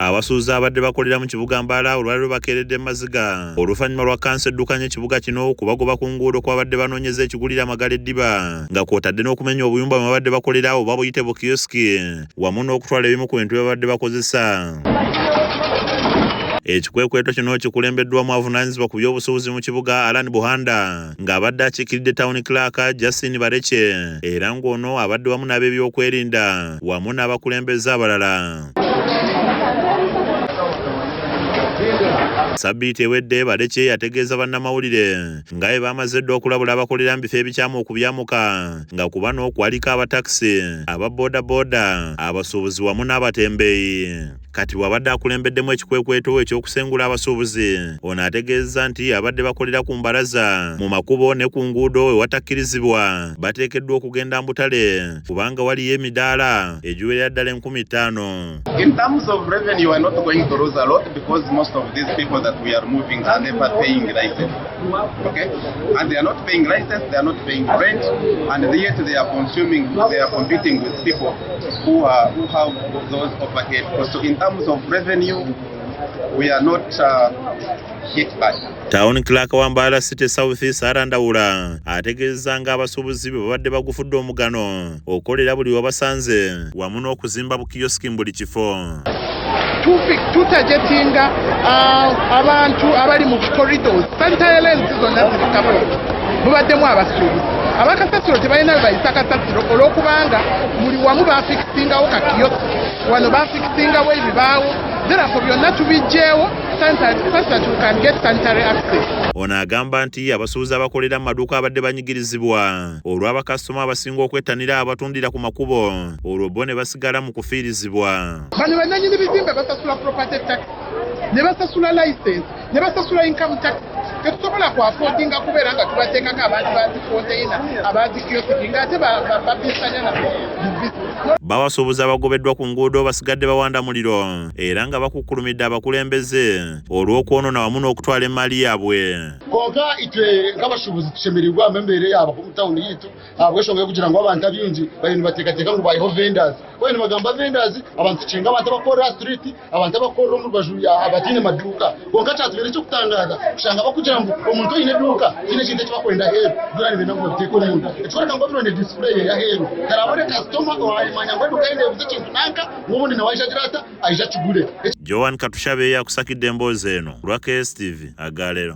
Abasuuza abadde bakolera mu kibuga Mbaala olwaliro bakeeredde Maziga oluvannyuma lwa kansa eddukanya ekibuga kino kubagoba ku nguudo kwabadde banoonyeza ekigulira Magala eddiba nga kwotadde n'okumenya obuyumba mwe babadde bakolera oba buyite bu kioski wamu n'okutwala ebimu ku bintu bye babadde bakozesa. Ekikwekweto kino kikulembeddwamu avunaanyizibwa ku by'obusuubuzi mu kibuga Alan Buhanda ng'abadde akiikiridde Town Clerk Justin Bareke era ng'ono abadde wamu n'ab'ebyokwerinda wamu n'abakulembeze abalala. Sabbiiti ewedde Bareke yategeeza bannamawulire nga bwe bamaze dda okulabula abakolera mu bifo ebikyamu okubyamuka nga ku bano kwaliko abatakisi, ababoodabbooda, abasuubuzi wamu n'abatembeeyi. Kati bw'abadde akulembeddemu ekikwekweto eky'okusengula abasuubuzi, ono ategeeza nti abadde bakolera ku mbalaza, mu makubo ne ku nguudo ewatakkirizibwa bateekeddwa okugenda mbutale kubanga waliyo emidaala egiwerera ddala 5,000. In terms of revenue, we're not going to lose a lot because most of these people that we are moving are never paying license. Okay? And they are not paying license, they are not paying rent, and yet they are competing with people who have those overhead costs. So in terms of revenue, we are not hit by. Town Clerk wa Mbaala City South East Arandawula ategeeza nga abasuubuzi bwe babadde bagufudde omugano okolera buli wabasanze wamu n'okuzimba bukiyosiki mu buli kifo. Tutajetinga abantu abali mu corridors sanitary lens zonna zirikabo mubaddemu abasuubuzi abakasasiro tebalina bwe bayisa kasasiro olw'okubanga buli wamu bafikisingawo kakiyosiki wano bafikisingawo ebibaawo therefore byonna tubijjeewo so that we can get sanitary access. Ono agamba nti abasuubuzi abakolera mu maduuka abadde banyigirizibwa olw'abakasitoma abasinga okwettanira abatundira ku makubo olwo bo ne basigala mu kufiirizibwa. Bano bannannyini bizimbe basasula property tax ne basasula license ne basasula income tax. Tetusobola kuaffordinga kubeera nga tubateekako abantu bazikonteina abazikiyosiki ng'ate bapisanya na bawasuubuzi abagobeddwa ku nguudo basigadde bawanda muliro era nga bakukkulumidde abakulembeze olw'okwonoona wamu n'okutwala emmaali yaabwe. Konka itwe nk'abashubuzi tushemererwa embeera yaabo mu tawuni yitu habw'ensonga y'okugira ngu abantu abingi bali nibateekateeka ngu baiho vendors bwe nibagamba vendors abantu kinga abantu abakorera street abantu abakorera omu rubaju abatiine maduuka konka kyatubeire ekyokutangaza kushanga bakugira ngu omuntu oine eduuka tiine ekintu ekibakwenda heeru dura nibenda ngu babiteeka omunda ekikoreka ngu bino ne display ya heeru karabone kasitoma wayimanya ngu eduuka ine ebuze ekintu nanka ng'obundi nawaija ata aija kigule. Joan Katushabe yakusakidde emboozi eno lwa KSTV Agalero.